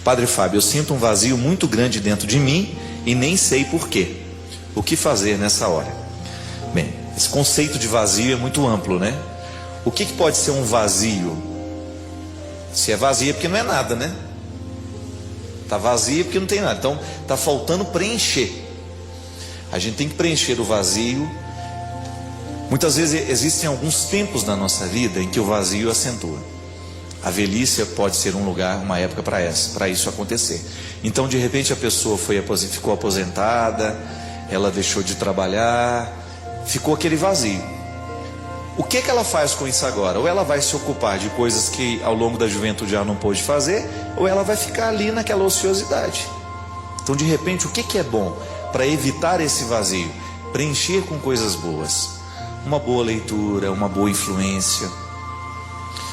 Padre Fábio, eu sinto um vazio muito grande dentro de mim e nem sei porquê. O que fazer nessa hora? Bem, esse conceito de vazio é muito amplo, né? O que pode ser um vazio? Se é vazio é porque não é nada, né? Está vazio porque não tem nada. Então está faltando preencher. A gente tem que preencher o vazio. Muitas vezes existem alguns tempos na nossa vida em que o vazio acentua. A velhice pode ser um lugar, uma época para isso acontecer. Então de repente a pessoa ficou aposentada, ela deixou de trabalhar, ficou aquele vazio. O que ela faz com isso agora? Ou ela vai se ocupar de coisas que ao longo da juventude ela não pôde fazer, ou ela vai ficar ali naquela ociosidade. Então de repente o que é bom para evitar esse vazio? Preencher com coisas boas. Uma boa leitura, uma boa influência.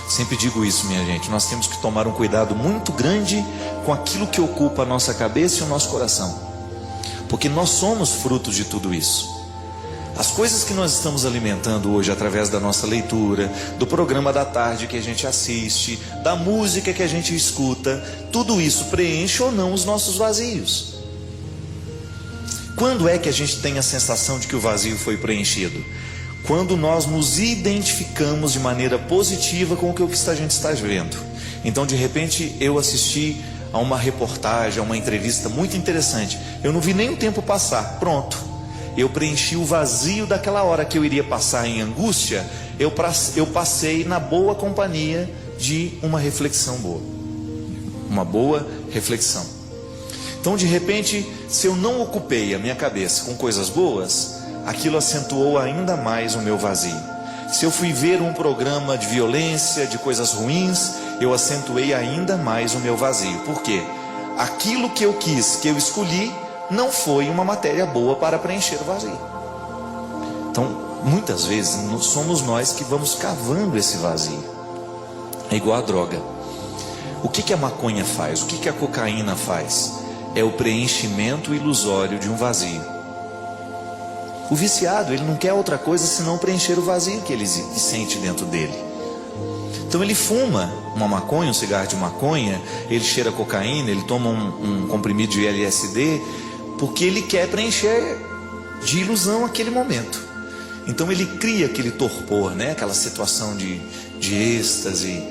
Sempre digo isso, minha gente, nós temos que tomar um cuidado muito grande com aquilo que ocupa a nossa cabeça e o nosso coração, porque nós somos frutos de tudo isso. As coisas que nós estamos alimentando hoje através da nossa leitura, do programa da tarde que a gente assiste, da música que a gente escuta, tudo isso preenche ou não os nossos vazios. Quando é que a gente tem a sensação de que o vazio foi preenchido? Quando nós nos identificamos de maneira positiva com o que a gente está vendo. Então de repente eu assisti a uma reportagem, a uma entrevista muito interessante, eu não vi nem o tempo passar, pronto, eu preenchi o vazio daquela hora que eu iria passar em angústia, eu passei na boa companhia de uma reflexão boa, uma boa reflexão. Então de repente, se eu não ocupei a minha cabeça com coisas boas, aquilo acentuou ainda mais o meu vazio. Se eu fui ver um programa de violência, de coisas ruins, eu acentuei ainda mais o meu vazio. Por quê? Aquilo que eu quis, que eu escolhi, não foi uma matéria boa para preencher o vazio. Então, muitas vezes, somos nós que vamos cavando esse vazio. É igual a droga. O que a maconha faz? O que a cocaína faz? É o preenchimento ilusório de um vazio. O viciado, ele não quer outra coisa senão preencher o vazio que ele sente dentro dele. Então ele fuma uma maconha, um cigarro de maconha, ele cheira cocaína, ele toma um comprimido de LSD, porque ele quer preencher de ilusão aquele momento. Então ele cria aquele torpor, né? Aquela situação de êxtase.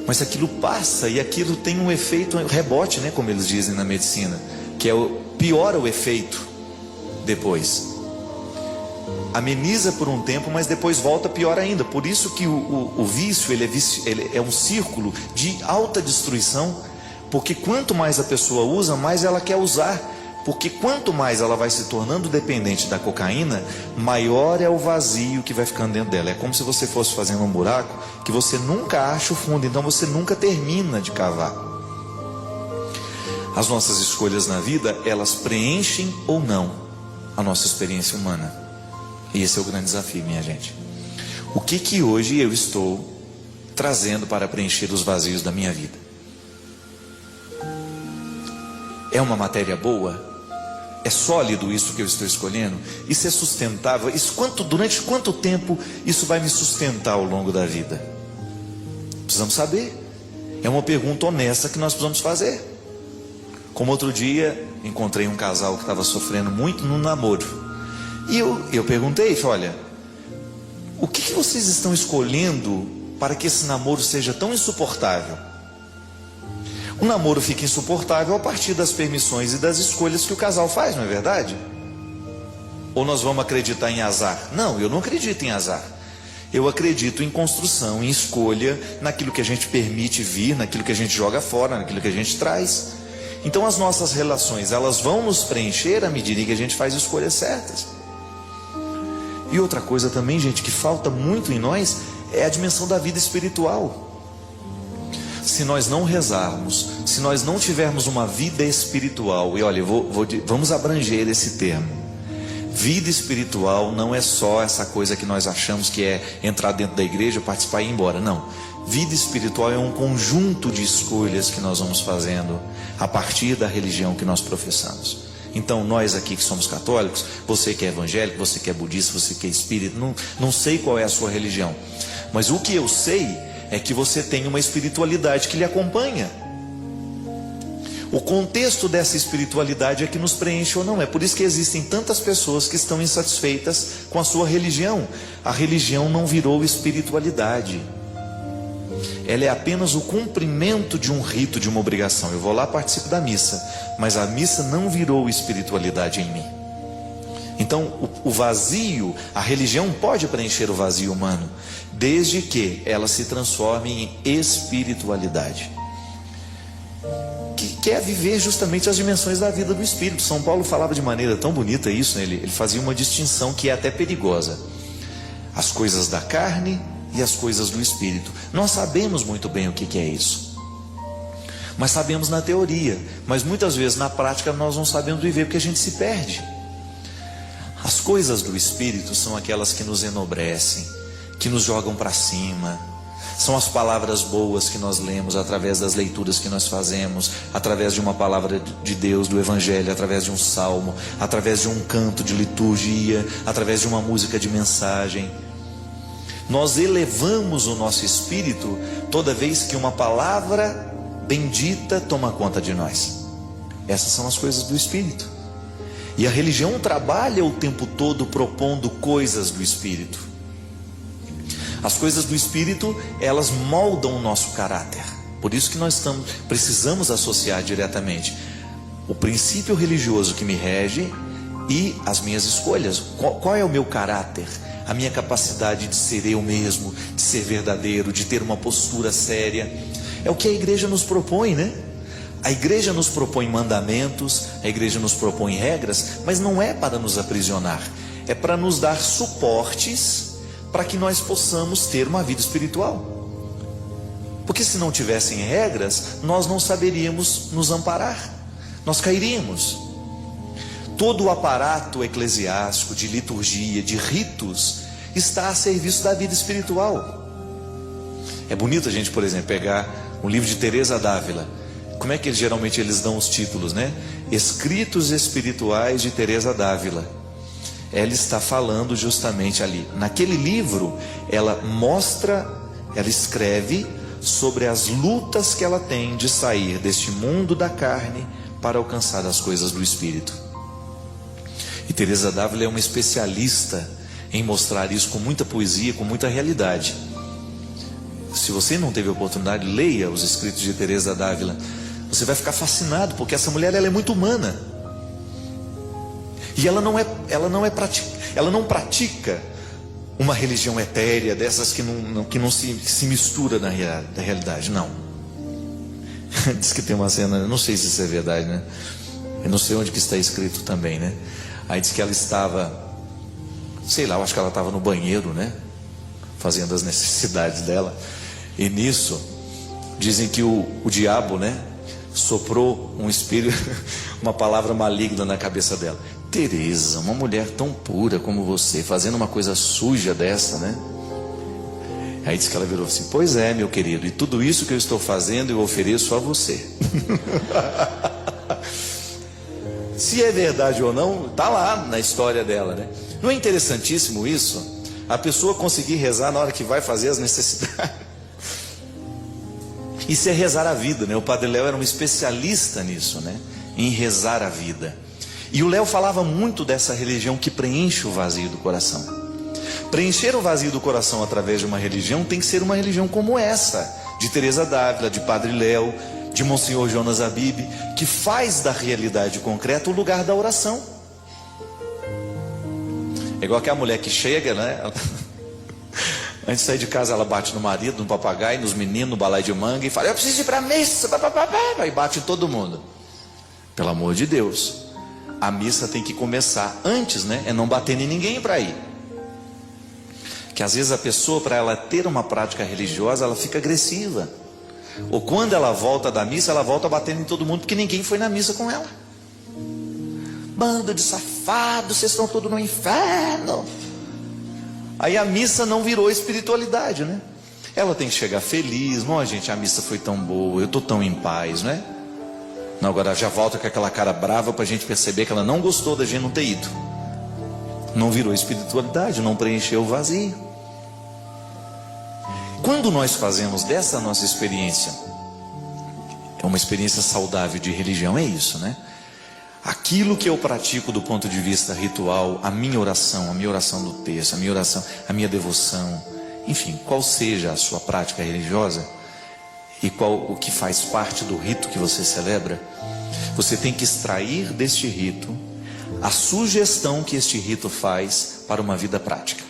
Mas aquilo passa e aquilo tem um efeito rebote, né? Como eles dizem na medicina, que piora o efeito depois. Ameniza por um tempo, mas depois volta pior ainda. Por isso que o vício, ele é um círculo de alta destruição, porque quanto mais a pessoa usa, mais ela quer usar, porque quanto mais ela vai se tornando dependente da cocaína, maior é o vazio que vai ficando dentro dela. É como se você fosse fazendo um buraco que você nunca acha o fundo, então você nunca termina de cavar. As nossas escolhas na vida, elas preenchem ou não a nossa experiência humana. E esse é o grande desafio, minha gente. O que hoje eu estou trazendo para preencher os vazios da minha vida? É uma matéria boa? É sólido isso que eu estou escolhendo? Isso é sustentável? Durante quanto tempo isso vai me sustentar ao longo da vida? Precisamos saber. É uma pergunta honesta que nós precisamos fazer. Como outro dia, encontrei um casal que estava sofrendo muito no namoro. E eu perguntei, falei, olha, o que vocês estão escolhendo para que esse namoro seja tão insuportável? O namoro fica insuportável a partir das permissões e das escolhas que o casal faz, não é verdade? Ou nós vamos acreditar em azar? Não, eu não acredito em azar. Eu acredito em construção, em escolha, naquilo que a gente permite vir, naquilo que a gente joga fora, naquilo que a gente traz. Então as nossas relações, elas vão nos preencher à medida que a gente faz escolhas certas. E outra coisa também, gente, que falta muito em nós, é a dimensão da vida espiritual. Se nós não rezarmos, se nós não tivermos uma vida espiritual, e olha, vamos abranger esse termo. Vida espiritual não é só essa coisa que nós achamos que é entrar dentro da igreja, participar e ir embora, não. Vida espiritual é um conjunto de escolhas que nós vamos fazendo a partir da religião que nós professamos. Então nós aqui que somos católicos, você que é evangélico, você que é budista, você que é espírita, não sei qual é a sua religião, mas o que eu sei é que você tem uma espiritualidade que lhe acompanha. O contexto dessa espiritualidade é que nos preenche ou não. É por isso que existem tantas pessoas que estão insatisfeitas com a sua religião. A religião não virou espiritualidade. Ela é apenas o cumprimento de um rito, de uma obrigação. Eu vou lá, participo da missa, mas a missa não virou espiritualidade em mim. Então, o vazio, a religião pode preencher o vazio humano, desde que ela se transforme em espiritualidade, que é viver justamente as dimensões da vida do Espírito. São Paulo falava de maneira tão bonita isso, né? Ele fazia uma distinção que é até perigosa: as coisas da carne e as coisas do Espírito. Nós sabemos muito bem o que é isso, mas sabemos na teoria, mas muitas vezes na prática nós não sabemos viver, porque a gente se perde. As coisas do Espírito são aquelas que nos enobrecem, que nos jogam para cima. São as palavras boas que nós lemos através das leituras que nós fazemos, através de uma palavra de Deus, do Evangelho, através de um salmo, através de um canto de liturgia, através de uma música de mensagem. Nós elevamos o nosso espírito toda vez que uma palavra bendita toma conta de nós. Essas são as coisas do Espírito. E a religião trabalha o tempo todo propondo coisas do Espírito. As coisas do Espírito, elas moldam o nosso caráter. Por isso que nós precisamos associar diretamente o princípio religioso que me rege e as minhas escolhas. Qual é o meu caráter? A minha capacidade de ser eu mesmo, de ser verdadeiro, de ter uma postura séria. É o que a igreja nos propõe, né? A igreja nos propõe mandamentos, a igreja nos propõe regras, mas não é para nos aprisionar. É para nos dar suportes para que nós possamos ter uma vida espiritual. Porque se não tivessem regras, nós não saberíamos nos amparar, nós cairíamos. Todo o aparato eclesiástico, de liturgia, de ritos, está a serviço da vida espiritual. É bonito a gente, por exemplo, pegar um livro de Teresa d'Ávila. Como é que geralmente eles dão os títulos, né? Escritos espirituais de Teresa d'Ávila. Ela está falando justamente ali. Naquele livro, ela escreve sobre as lutas que ela tem de sair deste mundo da carne para alcançar as coisas do Espírito. E Teresa d'Ávila é uma especialista em mostrar isso com muita poesia, com muita realidade. Se você não teve a oportunidade, leia os escritos de Teresa d'Ávila. Você vai ficar fascinado, porque essa mulher, ela é muito humana. E ela não pratica uma religião etérea, dessas que não se mistura na realidade, não. Diz que tem uma cena, eu não sei se isso é verdade, né? Eu não sei onde que está escrito também, né? Aí diz que ela estava, sei lá, eu acho que ela estava no banheiro, né? Fazendo as necessidades dela. E nisso, dizem que o diabo, né? Soprou um espírito, uma palavra maligna na cabeça dela. Teresa, uma mulher tão pura como você, fazendo uma coisa suja dessa, né? Aí diz que ela virou assim: pois é, meu querido, e tudo isso que eu estou fazendo eu ofereço a você. Se é verdade ou não, está lá na história dela, né? Não é interessantíssimo isso? A pessoa conseguir rezar na hora que vai fazer as necessidades. Isso é rezar a vida, né? O Padre Léo era um especialista nisso, né? Em rezar a vida. E o Léo falava muito dessa religião que preenche o vazio do coração. Preencher o vazio do coração através de uma religião tem que ser uma religião como essa, de Teresa d'Ávila, de Padre Léo, de Monsenhor Jonas Abib, que faz da realidade concreta o lugar da oração. É igual aquela mulher que chega, né? Antes de sair de casa, ela bate no marido, no papagaio, nos meninos, no balai de manga e fala: eu preciso ir para a missa, e bate em todo mundo. Pelo amor de Deus, a missa tem que começar antes, né? É não bater em ninguém para ir. Que às vezes a pessoa, para ela ter uma prática religiosa, ela fica agressiva. Ou quando ela volta da missa, ela volta batendo em todo mundo, porque ninguém foi na missa com ela. Bando de safados, vocês estão todos no inferno. Aí a missa não virou espiritualidade, né? Ela tem que chegar feliz. Não, gente, a missa foi tão boa, eu estou tão em paz, né? Não, agora já volta com aquela cara brava para a gente perceber que ela não gostou da gente não ter ido. Não virou espiritualidade, não preencheu o vazio. Quando nós fazemos dessa nossa experiência Uma experiência saudável de religião é isso, né? Aquilo que eu pratico do ponto de vista ritual, a minha oração do texto, a minha oração, a minha devoção, enfim, qual seja a sua prática religiosa e qual o que faz parte do rito que você celebra, você tem que extrair deste rito a sugestão que este rito faz para uma vida prática.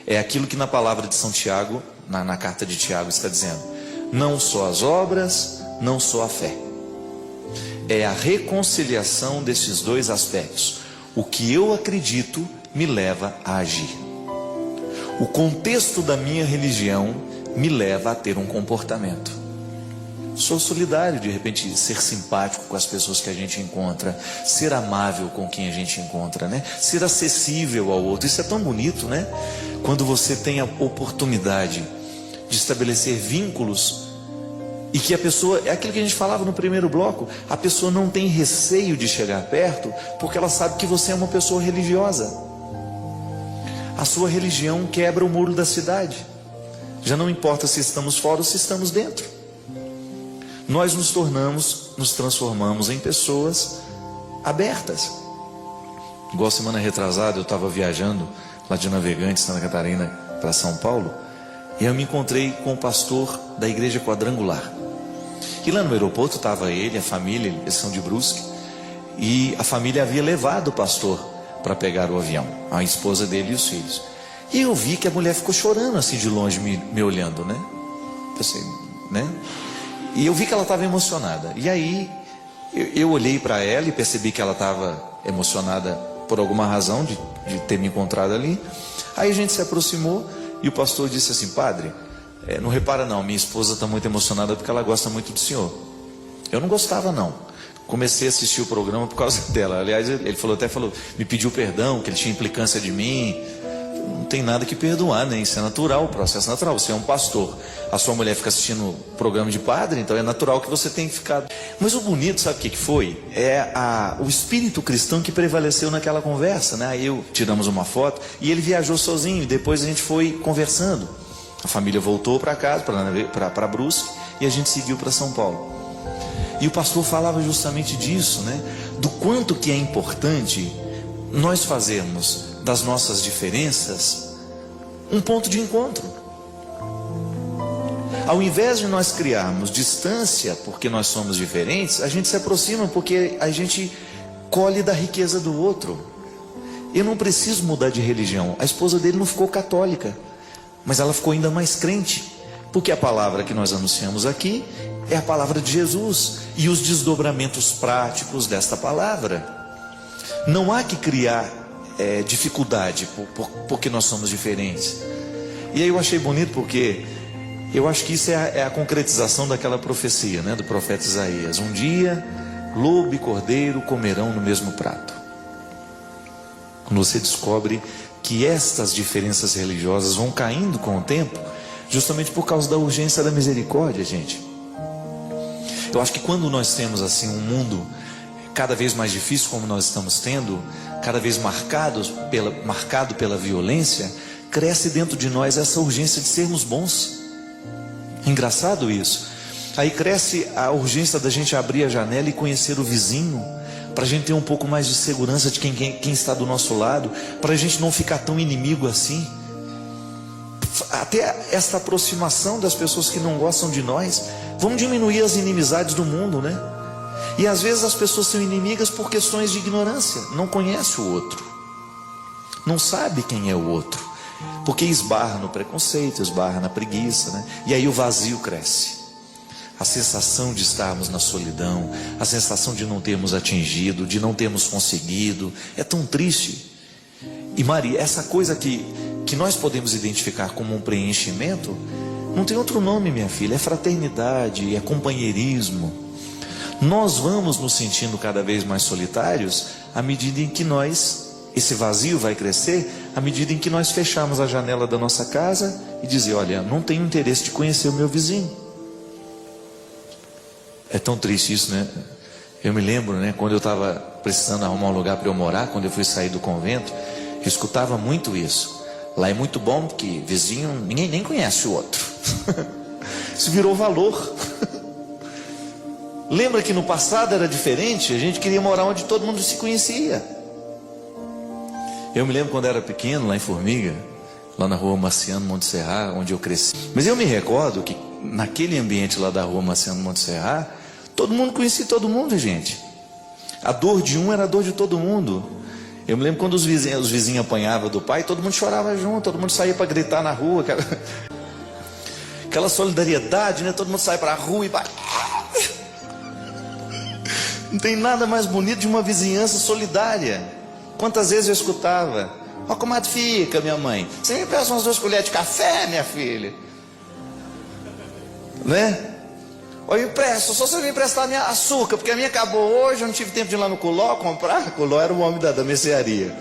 É aquilo que na palavra de São Tiago, na carta de Tiago está dizendo: não só as obras, não só a fé. É a reconciliação desses dois aspectos. O que eu acredito me leva a agir. O contexto da minha religião me leva a ter um comportamento. Sou solidário, de repente, ser simpático com as pessoas que a gente encontra, ser amável com quem a gente encontra, né? Ser acessível ao outro. Isso é tão bonito, né? Quando você tem a oportunidade de estabelecer vínculos e que a pessoa, é aquilo que a gente falava no primeiro bloco, a pessoa não tem receio de chegar perto porque ela sabe que você é uma pessoa religiosa. A sua religião quebra o muro da cidade. Já não importa se estamos fora ou se estamos dentro. Nós nos transformamos em pessoas abertas. Igual semana retrasada eu estava viajando lá de Navegantes, Santa Catarina, para São Paulo, e eu me encontrei com o pastor da igreja quadrangular. E lá no aeroporto estava ele, a família, eles são de Brusque, e a família havia levado o pastor para pegar o avião, a esposa dele e os filhos. E eu vi que a mulher ficou chorando assim de longe, me olhando, né? Pensei, né? E eu vi que ela estava emocionada. E aí eu olhei para ela e percebi que ela estava emocionada por alguma razão de ter me encontrado ali. Aí a gente se aproximou e o pastor disse assim: padre, não repara não, minha esposa está muito emocionada porque ela gosta muito do senhor. Eu não gostava não. Comecei a assistir o programa por causa dela. Aliás, ele até falou, me pediu perdão, que ele tinha implicância de mim. Não tem nada que perdoar, né? Isso é natural, o processo natural. Você é um pastor, a sua mulher fica assistindo o programa de padre, então é natural que você tenha que ficar. Mas o bonito, sabe o que foi? É o espírito cristão que prevaleceu naquela conversa, né? Aí tiramos uma foto e ele viajou sozinho, e depois a gente foi conversando. A família voltou para casa, para Brusque, e a gente seguiu para São Paulo. E o pastor falava justamente disso, né? Do quanto que é importante nós fazermos das nossas diferenças um ponto de encontro. Ao invés de nós criarmos distância porque nós somos diferentes, a gente se aproxima porque a gente colhe da riqueza do outro. Eu não preciso mudar de religião. A esposa dele não ficou católica, mas ela ficou ainda mais crente, porque a palavra que nós anunciamos aqui é a palavra de Jesus e os desdobramentos práticos desta palavra. Não há que criar dificuldade porque nós somos diferentes. E aí eu achei bonito porque eu acho que isso é a concretização daquela profecia, né, do profeta Isaías. Um dia lobo e cordeiro comerão no mesmo prato. Quando você descobre que estas diferenças religiosas vão caindo com o tempo, justamente por causa da urgência da misericórdia, gente. Eu acho que quando nós temos assim um mundo cada vez mais difícil como nós estamos tendo, cada vez marcado pela violência, cresce dentro de nós essa urgência de sermos bons. Engraçado isso. Aí cresce a urgência da gente abrir a janela e conhecer o vizinho, para a gente ter um pouco mais de segurança de quem está do nosso lado, para a gente não ficar tão inimigo assim. Até esta aproximação das pessoas que não gostam de nós, vamos diminuir as inimizades do mundo, né? E às vezes as pessoas são inimigas por questões de ignorância, não conhece o outro, não sabe quem é o outro, porque esbarra no preconceito, esbarra na preguiça, né? E aí o vazio cresce. A sensação de estarmos na solidão, a sensação de não termos atingido, de não termos conseguido, é tão triste. E Maria, essa coisa que nós podemos identificar como um preenchimento, não tem outro nome, minha filha, é fraternidade, é companheirismo. Nós vamos nos sentindo cada vez mais solitários à medida em que esse vazio vai crescer, à medida em que nós fechamos a janela da nossa casa e dizer, olha, não tenho interesse de conhecer o meu vizinho. É tão triste isso, né? Eu me lembro, né, quando eu estava precisando arrumar um lugar para eu morar, quando eu fui sair do convento, eu escutava muito isso. Lá é muito bom porque vizinho, ninguém nem conhece o outro. Isso virou valor. Lembra que no passado era diferente? A gente queria morar onde todo mundo se conhecia. Eu me lembro quando era pequeno, lá em Formiga, lá na rua Marciano Monte Serra, onde eu cresci. Mas eu me recordo que naquele ambiente lá da rua Marciano Monte Serra, todo mundo conhecia todo mundo, gente. A dor de um era a dor de todo mundo. Eu me lembro quando os vizinhos apanhavam do pai, todo mundo chorava junto, todo mundo saía para gritar na rua. Aquela solidariedade, né? Todo mundo sai para a rua e vai. Não tem nada mais bonito de uma vizinhança solidária. Quantas vezes eu escutava: ó, como é que fica, minha mãe? Você me presta umas 2 colheres de café, minha filha? Né? Ou eu empresto, só se você me emprestar minha açúcar, porque a minha acabou hoje, eu não tive tempo de ir lá no Coló comprar. Coló era o homem da mercearia.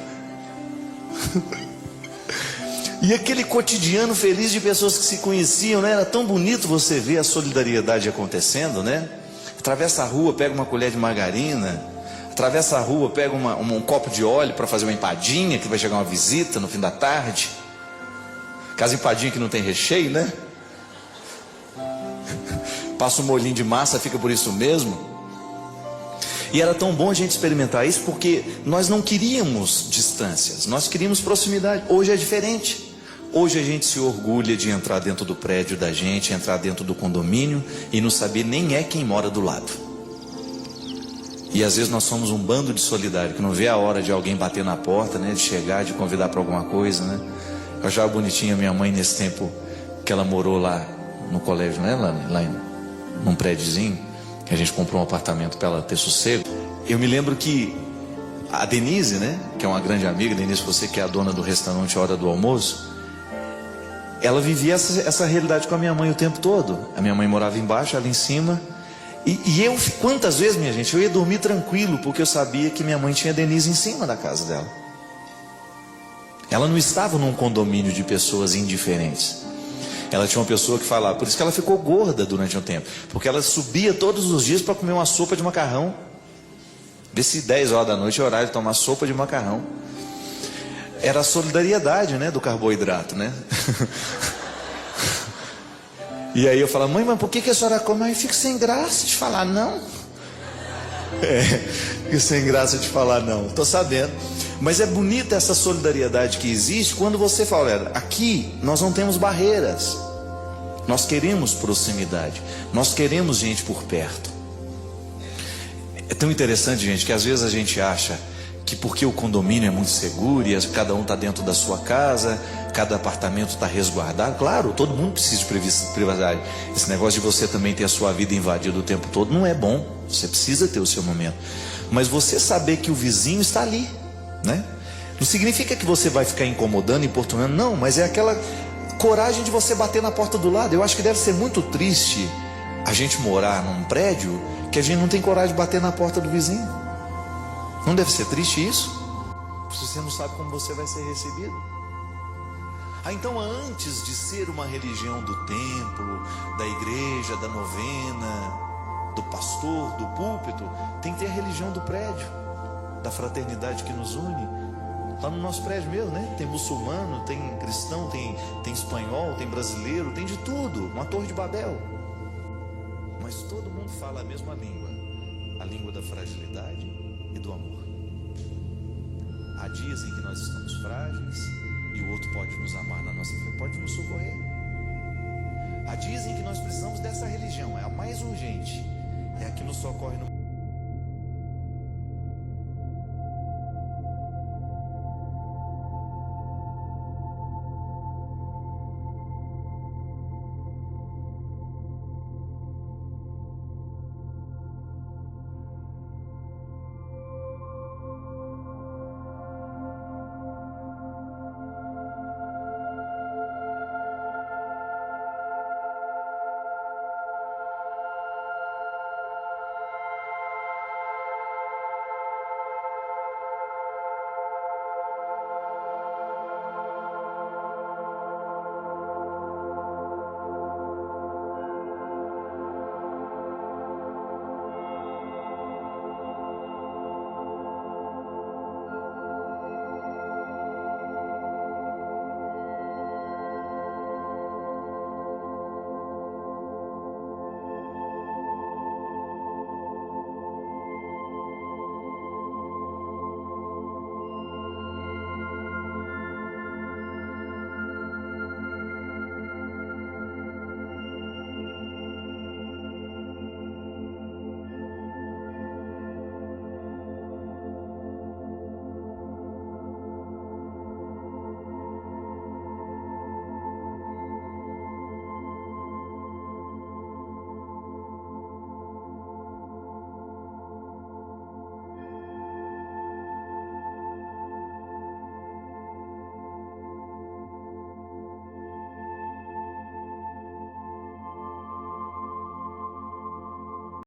E aquele cotidiano feliz de pessoas que se conheciam, né? Era tão bonito você ver a solidariedade acontecendo, né? Atravessa a rua, pega uma colher de margarina. Atravessa a rua, pega um copo de óleo para fazer uma empadinha, que vai chegar uma visita no fim da tarde. Aquelas empadinhas que não tem recheio, né? Passa um molhinho de massa, fica por isso mesmo. E era tão bom a gente experimentar isso, porque nós não queríamos distâncias, nós queríamos proximidade. Hoje é diferente. Hoje a gente se orgulha de entrar dentro do prédio da gente, entrar dentro do condomínio e não saber nem quem mora do lado. E às vezes nós somos um bando de solidário, que não vê a hora de alguém bater na porta, né, de chegar, de convidar para alguma coisa, né? Eu achava bonitinha minha mãe nesse tempo que ela morou lá no colégio, né, lá num prédiozinho, que a gente comprou um apartamento para ela ter sossego. Eu me lembro que a Denise, né, que é uma grande amiga, Denise, você que é a dona do restaurante Hora do Almoço, ela vivia essa realidade com a minha mãe o tempo todo. A minha mãe morava embaixo, ela em cima. E eu, quantas vezes, minha gente, eu ia dormir tranquilo, porque eu sabia que minha mãe tinha a Denise em cima da casa dela. Ela não estava num condomínio de pessoas indiferentes. Ela tinha uma pessoa que falava, por isso que ela ficou gorda durante um tempo, porque ela subia todos os dias para comer uma sopa de macarrão. Vê se 10 horas da noite é horário de tomar sopa de macarrão. Era a solidariedade, né, do carboidrato, né? E aí eu falo: mãe, mas por que a senhora come? Eu fico sem graça de falar não. Fico sem graça de falar não, estou sabendo. Mas é bonita essa solidariedade que existe quando você fala: olha, aqui nós não temos barreiras. Nós queremos proximidade. Nós queremos gente por perto. É tão interessante, gente, que às vezes a gente acha que porque o condomínio é muito seguro e cada um está dentro da sua casa, cada apartamento está resguardado. Claro, todo mundo precisa de privacidade. Esse negócio de você também ter a sua vida invadida o tempo todo não é bom. Você precisa ter o seu momento. Mas você saber que o vizinho está ali, né? Não significa que você vai ficar incomodando, importunando, não, mas é aquela coragem de você bater na porta do lado. Eu acho que deve ser muito triste a gente morar num prédio que a gente não tem coragem de bater na porta do vizinho. Não deve ser triste isso? Você não sabe como você vai ser recebido. Então, antes de ser uma religião do templo, da igreja, da novena, do pastor, do púlpito, tem que ter a religião do prédio, da fraternidade que nos une. Lá no nosso prédio mesmo, né? Tem muçulmano, tem cristão, tem espanhol, tem brasileiro, tem de tudo. Uma torre de Babel. Mas todo mundo fala a mesma língua. A língua da fragilidade e do amor. Há dias em que nós estamos frágeis e o outro pode nos amar na nossa frente, pode nos socorrer. Há dias em que nós precisamos dessa religião, é a mais urgente, é a que nos socorre no